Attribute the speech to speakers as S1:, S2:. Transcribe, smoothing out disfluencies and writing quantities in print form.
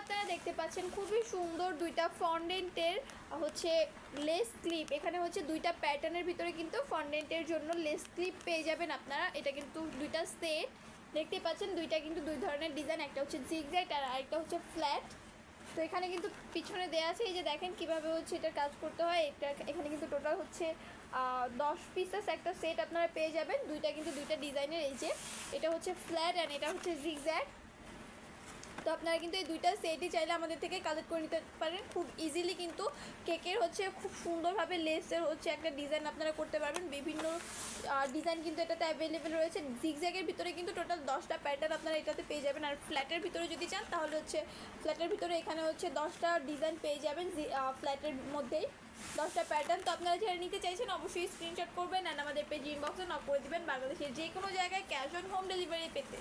S1: আপনারা দেখতে পাচ্ছেন খুবই সুন্দর দুইটা ফন্ডেন্টের হচ্ছে লেস ক্লিপ। এখানে হচ্ছে দুইটা প্যাটার্নের ভিতরে কিন্তু ফন্ডেন্টের জন্য লেস ক্লিপ পেয়ে যাবেন আপনারা। এটা কিন্তু দুইটা সেট দেখতে পাচ্ছেন, দুইটা কিন্তু দুই ধরনের ডিজাইন, একটা হচ্ছে জিগজ্যাগ আর আরেকটা হচ্ছে ফ্ল্যাট। তো এখানে কিন্তু পিছনে দেওয়া আছে, এই যে দেখেন কীভাবে হচ্ছে এটার কাজ করতে হয়। এটা এখানে কিন্তু টোটাল হচ্ছে 10 পিসেস একটা সেট আপনারা পেয়ে যাবেন। দুইটা কিন্তু দুইটা ডিজাইনের, এই যে এটা হচ্ছে ফ্ল্যাট অ্যান্ড এটা হচ্ছে জিগজ্যাগ। তো আপনারা কিন্তু এই দুইটা সেটই চাইলে আমাদের থেকে কালেক্ট করে নিতে পারেন খুব ইজিলি। কিন্তু কেকের হচ্ছে খুব সুন্দরভাবে লেসের হচ্ছে একটা ডিজাইন আপনারা করতে পারবেন। বিভিন্ন ডিজাইন কিন্তু এটাতে অ্যাভেলেবেল রয়েছে। জিগজ্যাগের ভিতরে কিন্তু টোটাল 10টা প্যাটার্ন আপনারা এটাতে পেয়ে যাবেন। আর ফ্ল্যাটের ভিতরে যদি চান তাহলে হচ্ছে ফ্ল্যাটের ভিতরে এখানে হচ্ছে 10টা ডিজাইন পেয়ে যাবেন ফ্ল্যাটের মধ্যেই 10টা প্যাটার্ন। তো আপনারা যারা নিতে চাইছেন অবশ্যই স্ক্রিনশট করবেন আর আমাদের পেজ ইনবক্সে নক করে দেবেন বাংলাদেশের যে কোনো জায়গায় ক্যাশ অন হোম ডেলিভারি পেতে।